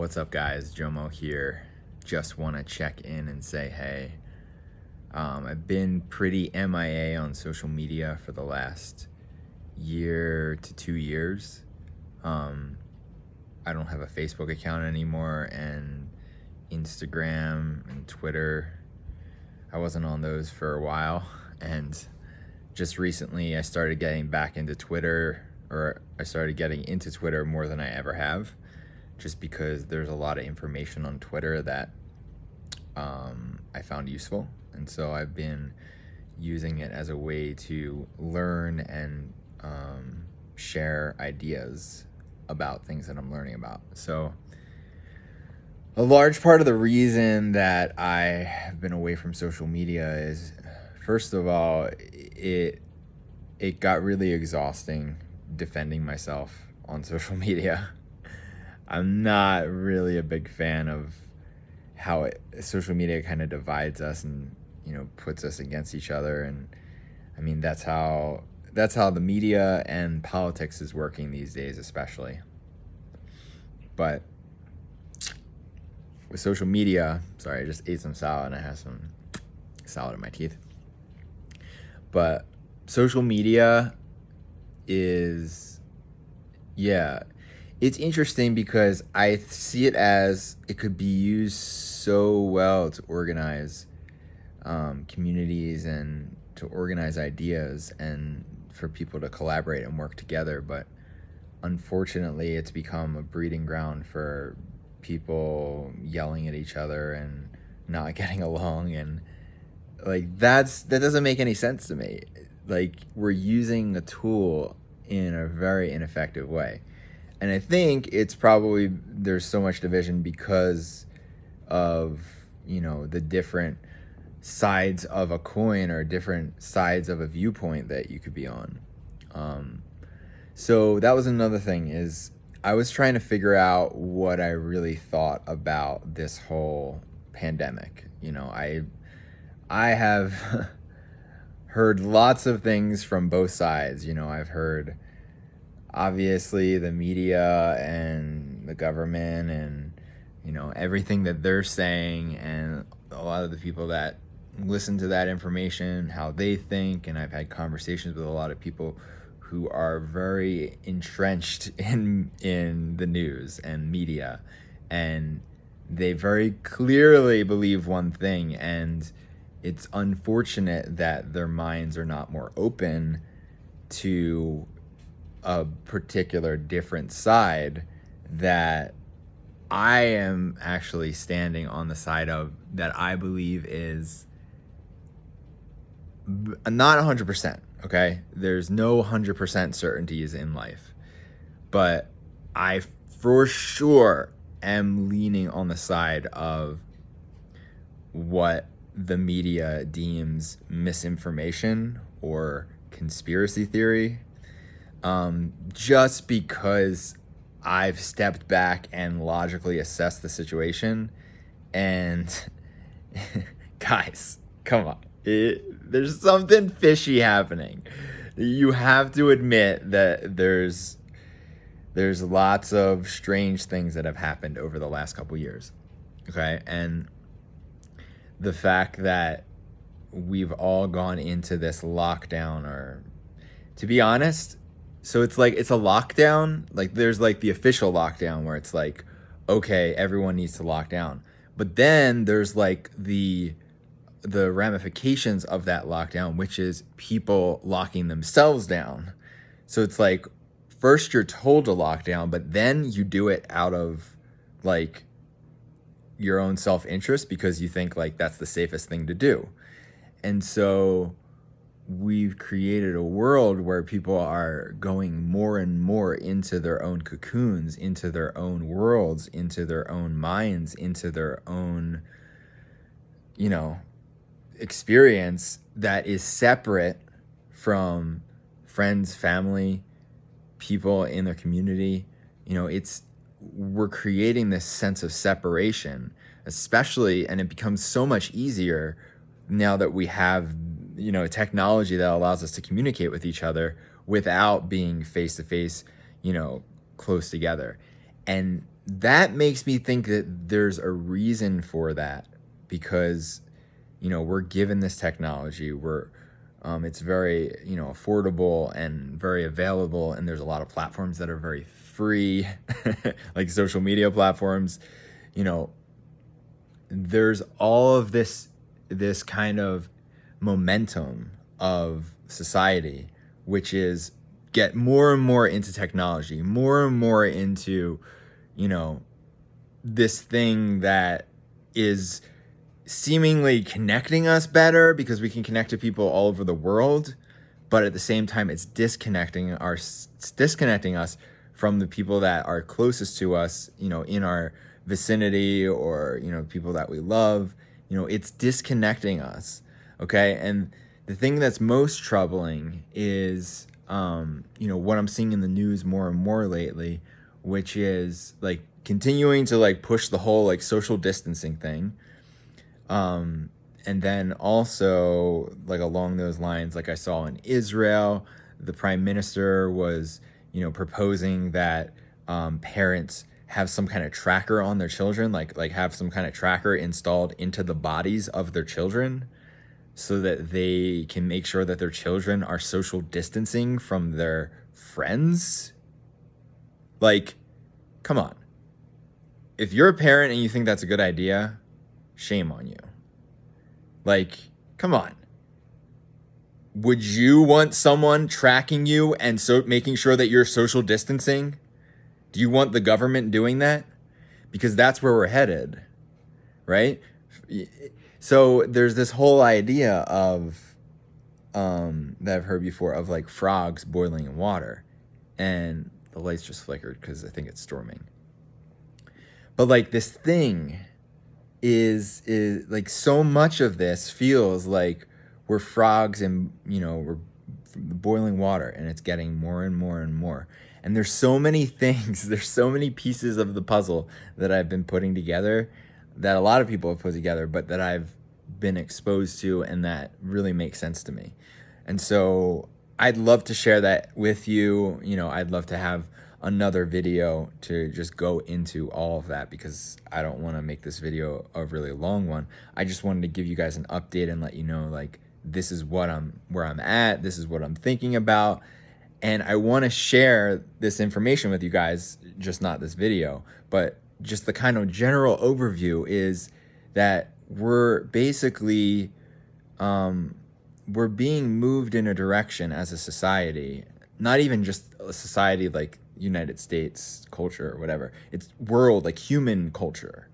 What's up, guys? Jomo here. Just want to check in and say hey. I've been pretty MIA on social media for the last year to 2 years. I don't have a Facebook account anymore, and Instagram and Twitter, I wasn't on those for a while. And just recently, I started getting back into Twitter, or I started getting into Twitter more than I ever have, just because there's a lot of information on Twitter that I found useful. And so I've been using it as a way to learn and share ideas about things that I'm learning about. So a large part of the reason that I have been away from social media is, first of all, it got really exhausting defending myself on social media. I'm not really a big fan of how social media kind of divides us and, puts us against each other. And I mean, that's how the media and politics is working these days, especially. But with social media, sorry, I just ate some salad and I have some salad in my teeth. But social media is, it's interesting because I see it as it could be used so well to organize communities and to organize ideas and for people to collaborate and work together. But unfortunately, it's become a breeding ground for people yelling at each other and not getting along. And that doesn't make any sense to me. We're using a tool in a very ineffective way. And I think it's probably there's so much division because of, the different sides of a coin or different sides of a viewpoint that you could be on. So that was another thing, is I was trying to figure out what I really thought about this whole pandemic. I have heard lots of things from both sides. I've heard, obviously, the media and the government and, everything that they're saying, and a lot of the people that listen to that information, how they think. And I've had conversations with a lot of people who are very entrenched in the news and media, and they very clearly believe one thing, and it's unfortunate that their minds are not more open to a particular different side that I am actually standing on the side of, that I believe is not 100%, okay? There's no 100% certainties in life. But I for sure am leaning on the side of what the media deems misinformation or conspiracy theory, just because I've stepped back and logically assessed the situation. And guys, come on. There's something fishy happening. You have to admit that there's lots of strange things that have happened over the last couple years. Okay? And the fact that we've all gone into this lockdown, or, to be honest, so it's a lockdown. There's the official lockdown where it's okay, everyone needs to lock down. But then there's the ramifications of that lockdown, which is people locking themselves down. So it's first you're told to lock down, but then you do it out of your own self-interest because you think that's the safest thing to do. And so we've created a world where people are going more and more into their own cocoons, into their own worlds, into their own minds, into their own, experience that is separate from friends, family, people in their community. We're creating this sense of separation, especially, and it becomes so much easier now that we have, technology that allows us to communicate with each other without being face to face, close together. And that makes me think that there's a reason for that, because, we're given this technology. It's very, affordable and very available. And there's a lot of platforms that are very free, like social media platforms. There's all of this kind of momentum of society, which is get more and more into technology, more and more into, this thing that is seemingly connecting us better because we can connect to people all over the world, but at the same time it's disconnecting us from the people that are closest to us, in our vicinity, or people that we love. It's disconnecting us. Okay. And the thing that's most troubling is what I'm seeing in the news more and more lately, which is like continuing to like push the whole like social distancing thing. And then also like along those lines, like I saw in Israel, the prime minister was, proposing that parents have some kind of tracker on their children, like have some kind of tracker installed into the bodies of their children, so that they can make sure that their children are social distancing from their friends. Like, come on. If you're a parent and you think that's a good idea, shame on you. Like, come on. Would you want someone tracking you and so making sure that you're social distancing? Do you want the government doing that? Because that's where we're headed, right? So there's this whole idea of that I've heard before, of like frogs boiling in water, and the lights just flickered because I think it's storming. But like this thing is like, so much of this feels like we're frogs and we're boiling water, and it's getting more and more and more. And there's so many things, there's so many pieces of the puzzle that I've been putting together, that a lot of people have put together, but that I've been exposed to, and that really makes sense to me. And so I'd love to share that with you. I'd love to have another video to just go into all of that, because I don't want to make this video a really long one. I just wanted to give you guys an update and let you know, like, this is where I'm at, this is what I'm thinking about. And I want to share this information with you guys, just not this video, but just the kind of general overview is that we're basically, we're being moved in a direction as a society, not even just a society like United States culture or whatever. It's world, like human culture.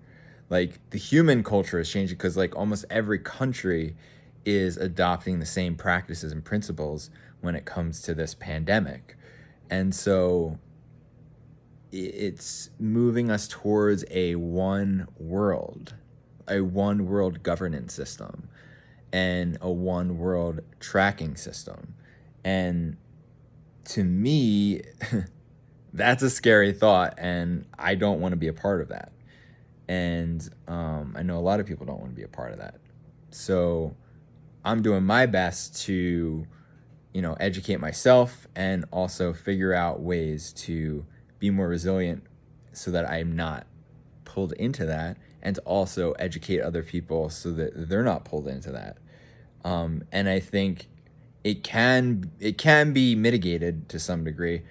Like the human culture is changing, because like almost every country is adopting the same practices and principles when it comes to this pandemic. And so it's moving us towards a one world governance system, and a one world tracking system. And to me, that's a scary thought, and I don't want to be a part of that. And I know a lot of people don't want to be a part of that. So I'm doing my best to, educate myself, and also figure out ways to be more resilient so that I'm not pulled into that, and to also educate other people so that they're not pulled into that. And I think it can be mitigated to some degree.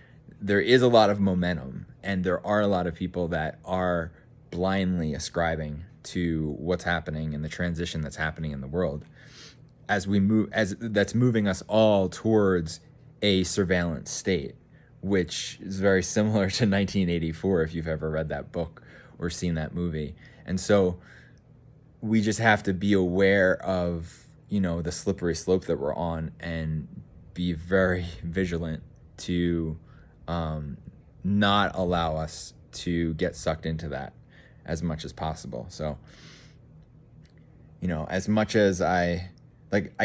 There is a lot of momentum, and there are a lot of people that are blindly ascribing to what's happening and the transition that's happening in the world, that's moving us all towards a surveillance state, which is very similar to 1984, if you've ever read that book or seen that movie. And so we just have to be aware of, the slippery slope that we're on, and be very vigilant to not allow us to get sucked into that as much as possible. So, as much as I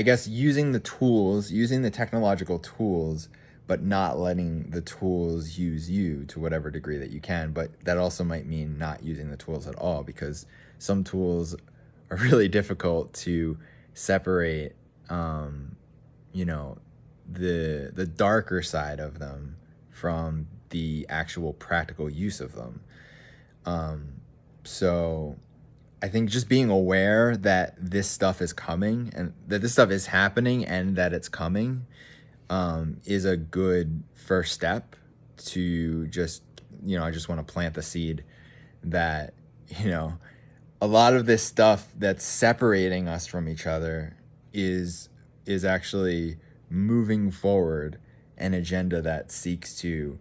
guess using the technological tools, but not letting the tools use you to whatever degree that you can. But that also might mean not using the tools at all, because some tools are really difficult to separate, the darker side of them from the actual practical use of them. So I think just being aware that this stuff is coming and that this stuff is happening and that it's coming is a good first step to just, I just want to plant the seed that, a lot of this stuff that's separating us from each other is actually moving forward an agenda that seeks to,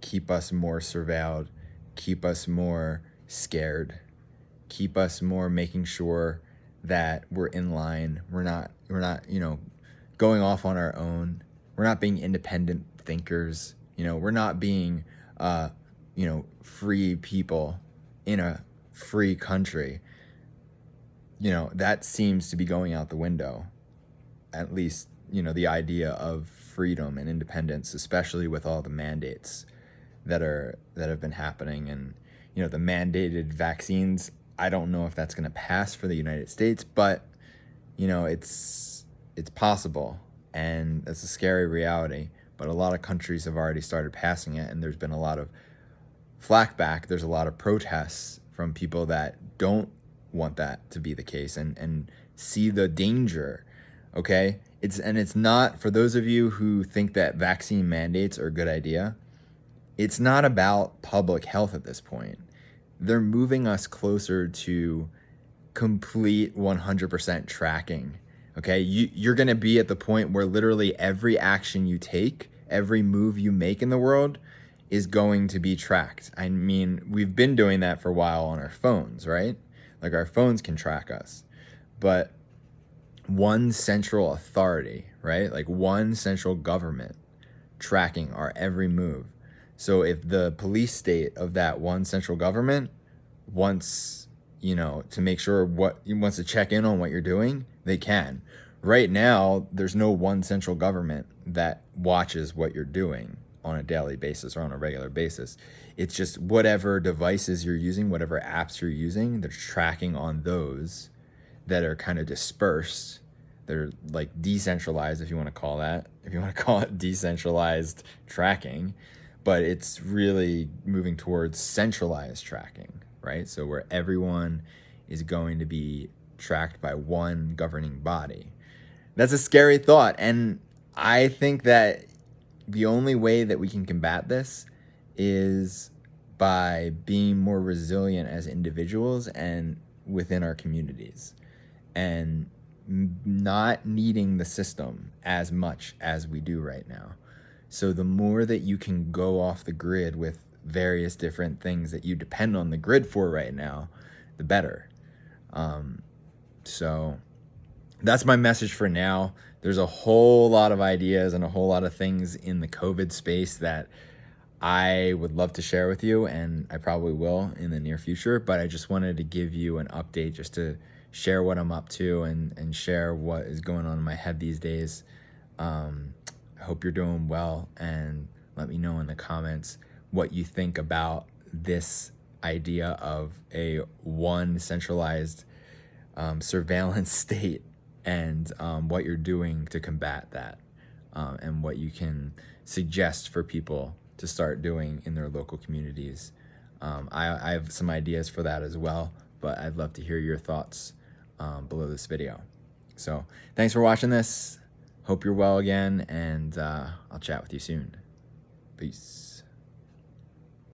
keep us more surveilled, keep us more scared, keep us more making sure that we're in line. We're not, going off on our own. We're not being independent thinkers. We're not being, free people in a free country. That seems to be going out the window. At least, the idea of freedom and independence, especially with all the mandates that have been happening, and the mandated vaccines. I don't know if that's going to pass for the United States, but it's possible, and it's a scary reality. But a lot of countries have already started passing it, and there's been a lot of flack back. There's a lot of protests from people that don't want that to be the case and see the danger. Okay, it's not, for those of you who think that vaccine mandates are a good idea, it's not about public health at this point. They're moving us closer to complete 100% tracking. Okay, you're going to be at the point where literally every action you take, every move you make in the world is going to be tracked. I mean, we've been doing that for a while on our phones, right? Like, our phones can track us. But one central authority, right? Like, one central government tracking our every move. So if the police state of that one central government wants, to make sure wants to check in on what you're doing, they can. Right now, there's no one central government that watches what you're doing on a daily basis or on a regular basis. It's just whatever devices you're using, whatever apps you're using, they're tracking on those that are kind of dispersed. They're like decentralized, if you want to call it decentralized tracking. But it's really moving towards centralized tracking, right? So where everyone is going to be tracked by one governing body. That's a scary thought. And I think that the only way that we can combat this is by being more resilient as individuals and within our communities, and not needing the system as much as we do right now. So the more that you can go off the grid with various different things that you depend on the grid for right now, the better. So that's my message for now. There's a whole lot of ideas and a whole lot of things in the COVID space that I would love to share with you, and I probably will in the near future. But I just wanted to give you an update, just to share what I'm up to and share what is going on in my head these days. I hope you're doing well, and let me know in the comments what you think about this idea of a one centralized surveillance state, and what you're doing to combat that, and what you can suggest for people to start doing in their local communities. I have some ideas for that as well, but I'd love to hear your thoughts below this video. So thanks for watching this. Hope you're well again, and I'll chat with you soon. Peace.